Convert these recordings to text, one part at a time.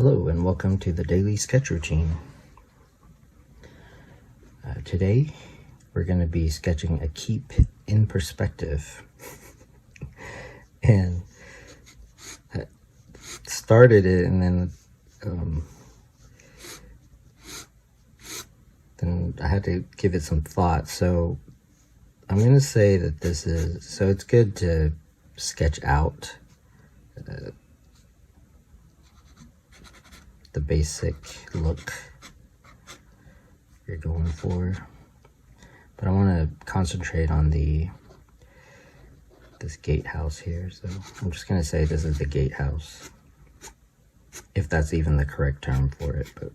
Hello and welcome to the daily sketch routine. Today we're going to be sketching a keep in perspective. And I started it and then I had to give it some thought. So I'm going to say that it's good to sketch out the basic look you're going for, but I want to concentrate on this gatehouse here. So I'm just going to say this is the gatehouse, if that's even the correct term for it, but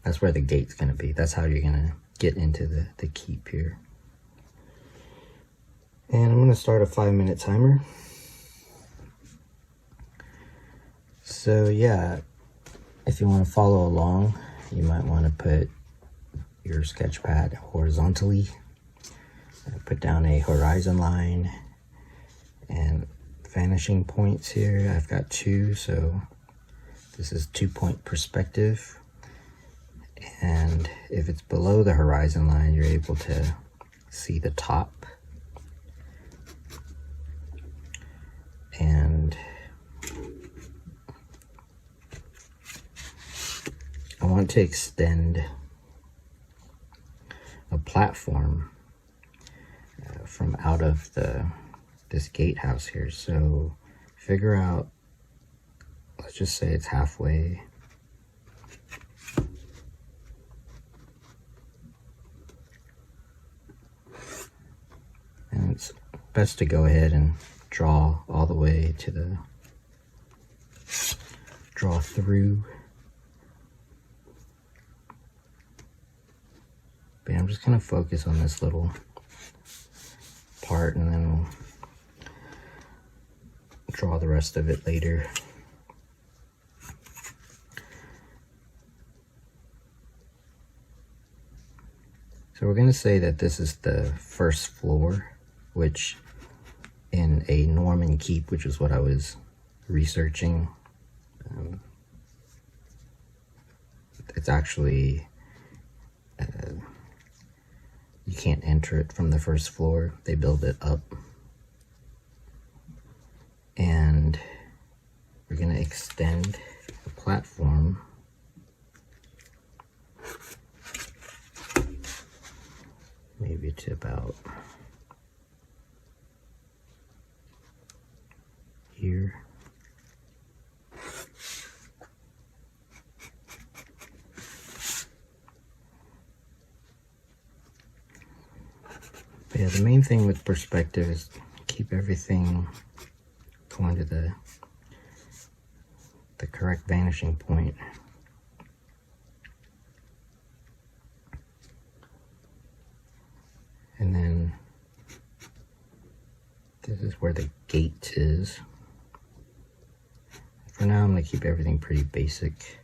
that's where the gate's going to be. That's how you're going to get into the keep here. And I'm going to start a 5-minute timer. So yeah, if you want to follow along, you might want to put your sketch pad horizontally. Put down a horizon line and vanishing points here. I've got 2, so this is 2-point perspective. And if it's below the horizon line, you're able to see the top. And I want to extend a platform from out of this gatehouse here. So figure out, let's just say it's halfway. And it's best to go ahead and draw all the way to draw through. But I'm just going to focus on this little part, and then we'll draw the rest of it later. So we're going to say that this is the first floor, which in a Norman keep, which is what I was researching, it's actually you can't enter it from the first floor. They build it up. And we're going to extend the platform maybe to about here. But yeah, the main thing with perspective is keep everything going to the correct vanishing point. And then this is where the gate is. For now, I'm going to keep everything pretty basic.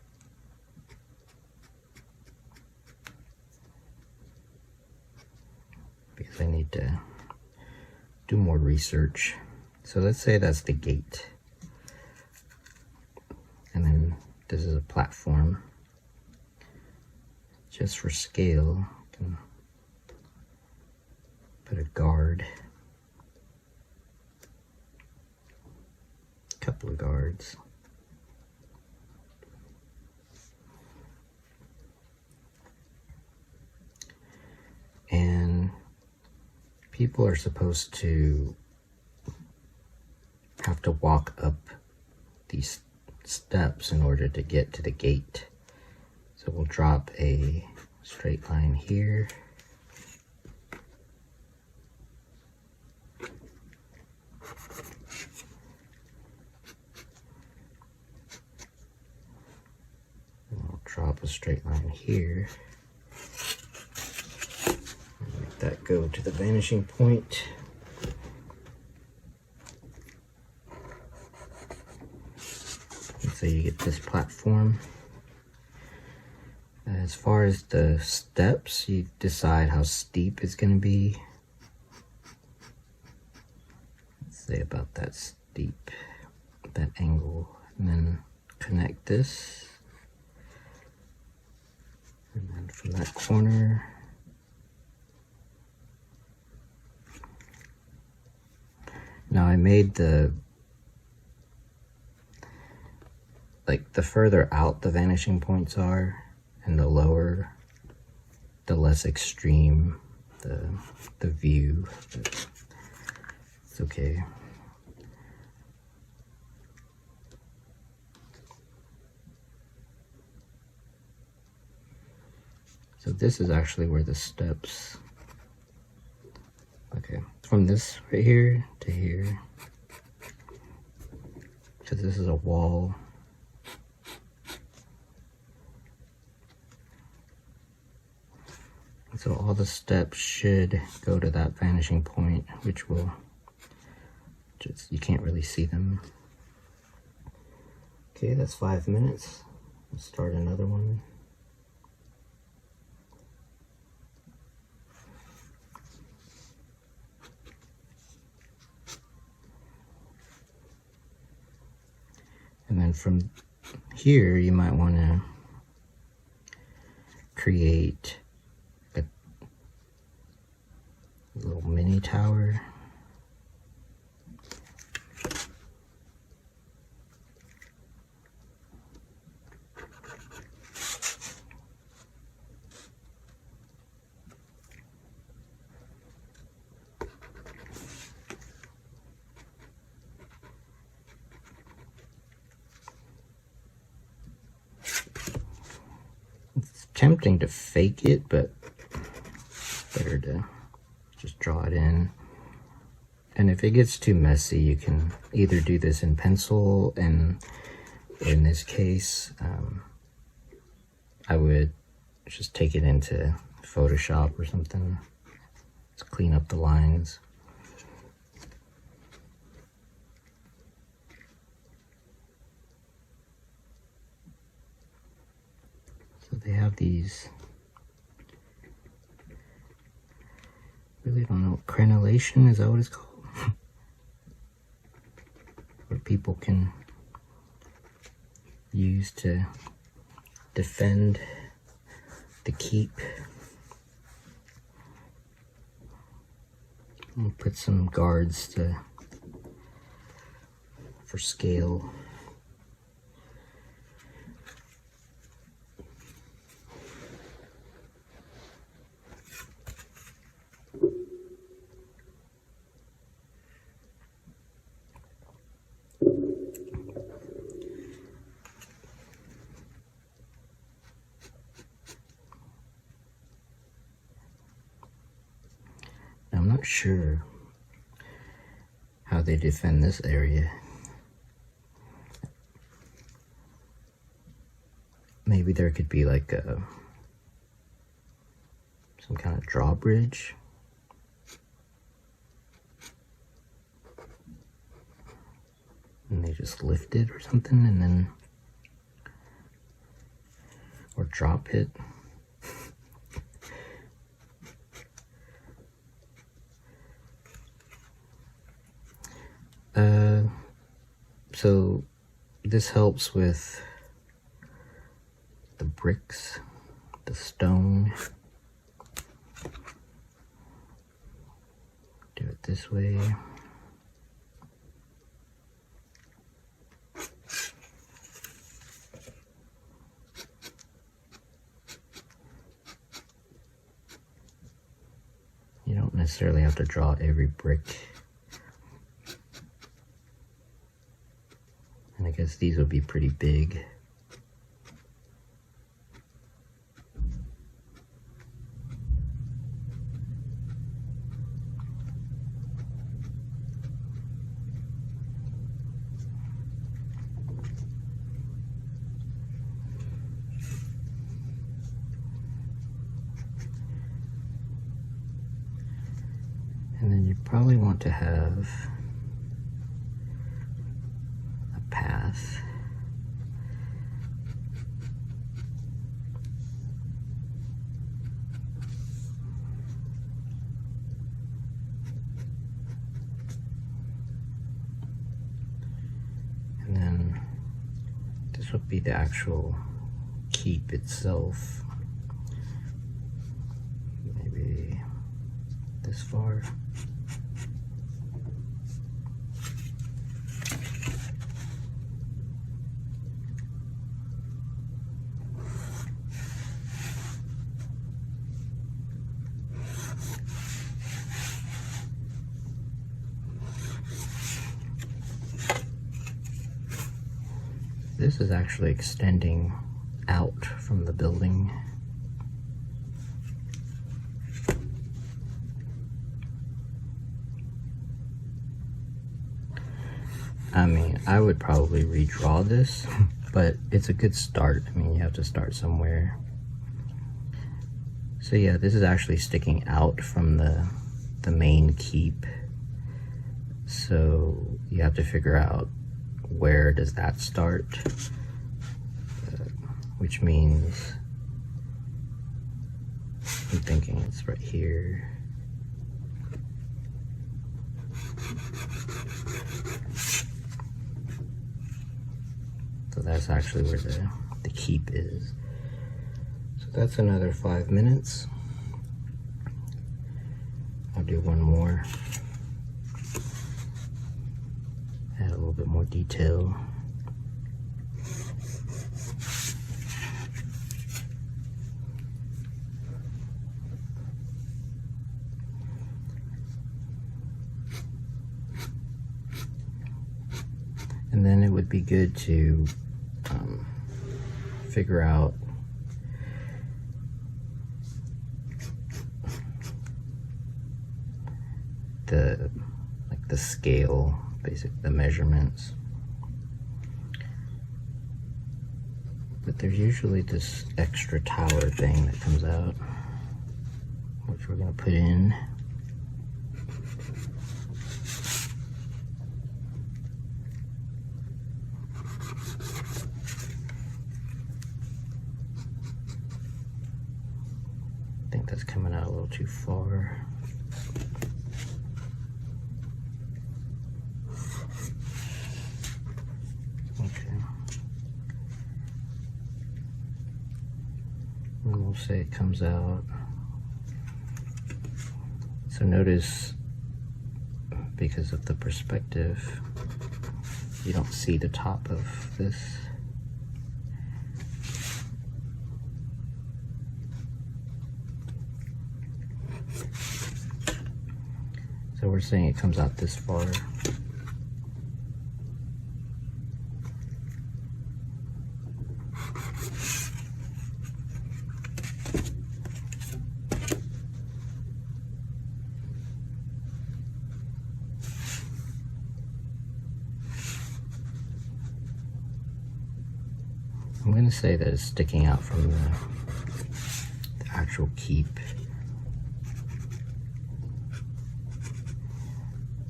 Because I need to do more research. So let's say that's the gate. And then this is a platform. Just for scale, I can put a guard. A couple of guards. And people are supposed to have to walk up these steps in order to get to the gate. So we'll drop a straight line here. And we'll drop a straight line here. Make that go to the vanishing point. So you get this platform. As far as the steps, you decide how steep it's going to be. Let's say about that steep, that angle, and then connect this from that corner. Now I made the further out the vanishing points are, and the lower, the less extreme the view. But it's okay. So this is actually where the steps, okay, from this right here to here. So this is a wall. So all the steps should go to that vanishing point, which will just, you can't really see them. Okay, that's 5 minutes. Let's start another one. And then from here, you might want to create a little mini tower. Tempting to fake it, but it's better to just draw it in. And if it gets too messy, you can either do this in pencil, and in this case, I would just take it into Photoshop or something to clean up the lines. They have these, really don't know, crenellation, is that what it's called? Where people can use to defend the keep. I'll put some guards for scale. I'm not sure how they defend this area. Maybe there could be like some kind of drawbridge. And they just lift it or something, and then, or drop it. So this helps with the bricks, the stone. Do it this way. You don't necessarily have to draw every brick. And I guess these would be pretty big. And then you probably want to have a path. And then this would be the actual keep itself. this far. This is actually extending out from the building. I mean, I would probably redraw this, but it's a good start. I mean, you have to start somewhere. So yeah, this is actually sticking out from the main keep. So you have to figure out where does that start, which means I'm thinking it's right here. So that's actually where the keep is. So that's another 5 minutes. I'll do one more. Add a little bit more detail. And then it would be good to figure out the scale, the measurements. But there's usually this extra tower thing that comes out, which we're gonna put in. I think that's coming out a little too far. And we'll say it comes out. So notice, because of the perspective, you don't see the top of this. So we're saying it comes out this far. I'm going to say that it's sticking out from the actual keep.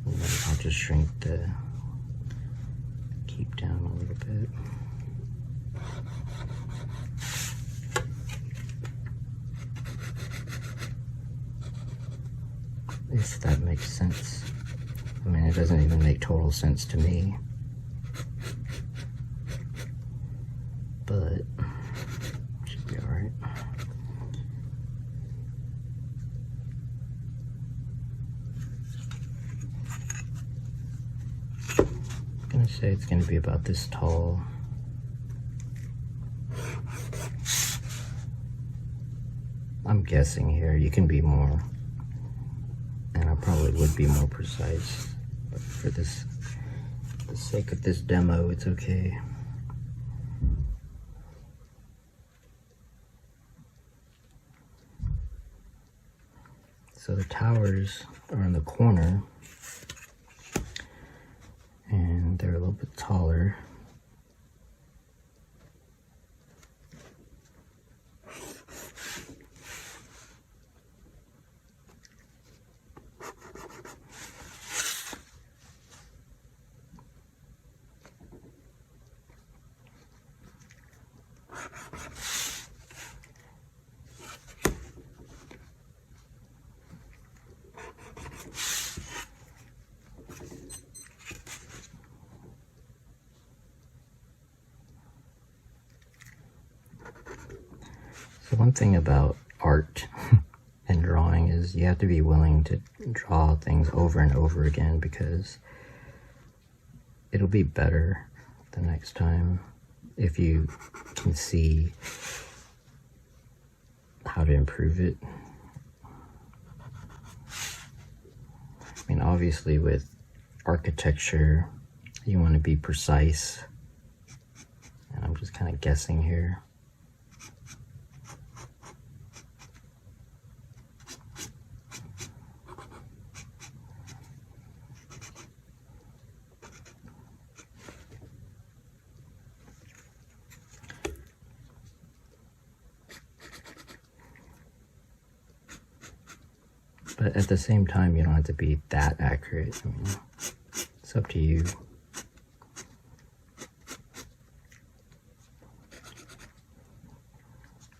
And then I'll just shrink the keep down a little bit. If that makes sense. I mean, it doesn't even make total sense to me. But should be alright. I'm gonna say it's gonna be about this tall. I'm guessing here. You can be more, and I probably would be more precise, but for the sake of this demo, it's okay. So the towers are in the corner, and they're a little bit taller. So one thing about art in drawing is you have to be willing to draw things over and over again, because it'll be better the next time if you can see how to improve it. I mean, obviously with architecture, you want to be precise, and I'm just kind of guessing here. But at the same time, you don't have to be that accurate. I mean, it's up to you.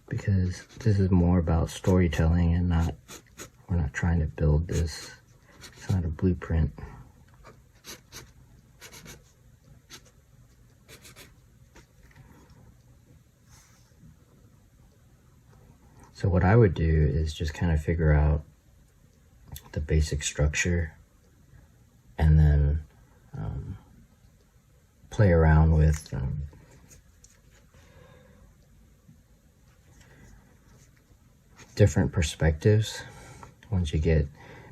Because this is more about storytelling, and we're not trying to build this. It's not a blueprint. So what I would do is just kind of figure out the basic structure, and then play around with different perspectives. Once you get,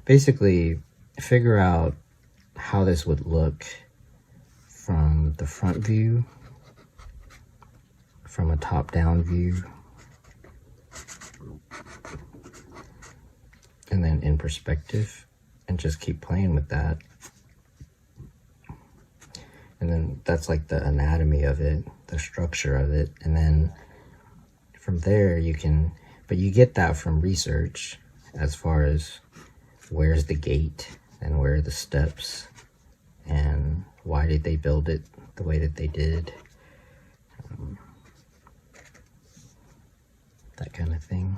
basically figure out how this would look from the front view, from a top-down view, and then in perspective, and just keep playing with that. And then that's like the anatomy of it, the structure of it. And then from there you can, but you get that from research, as far as where's the gate and where are the steps and why did they build it the way that they did. That kind of thing.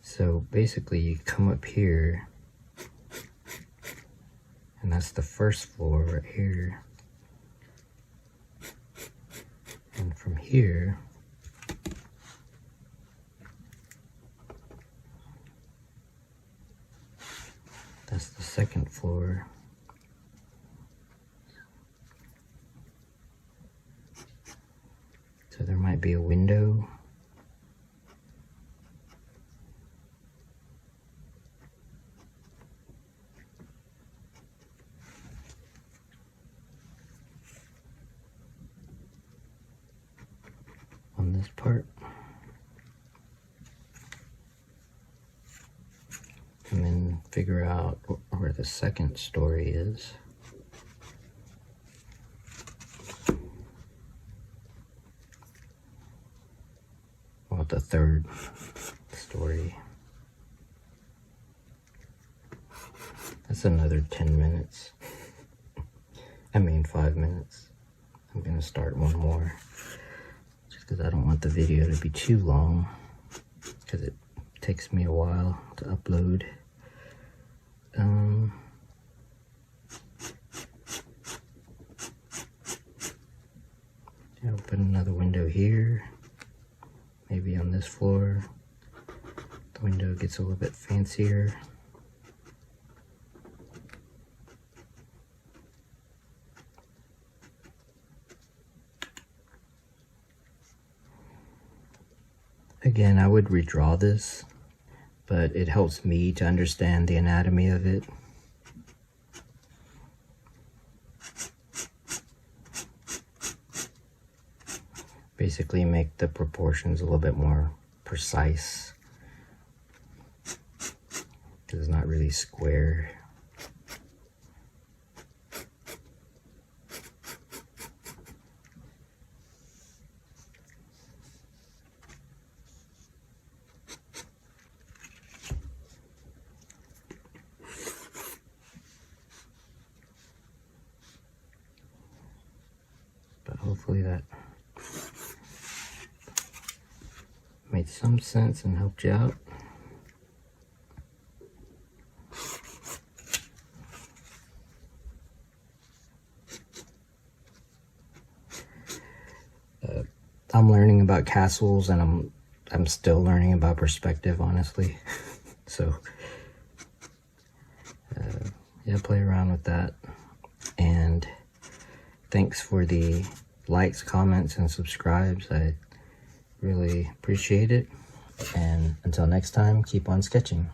So basically you come up here, and that's the first floor right here. And from here, that's the second floor. So there might be a window. On this part. And then figure out where the second story is. Well, the third story. That's another 10 minutes. I mean 5 minutes. I'm gonna start one more, just because I don't want the video to be too long, because it takes me a while to upload. Yeah, open another window here, maybe on this floor. The window gets a little bit fancier. Again, I would redraw this, but it helps me to understand the anatomy of it. Basically make the proportions a little bit more precise, because it's not really square. But hopefully that made some sense and helped you out. I'm learning about castles, and I'm I'm still learning about perspective, honestly. So yeah, play around with that. And thanks for the likes, comments, and subscribes. I really appreciate it. And until next time, keep on sketching.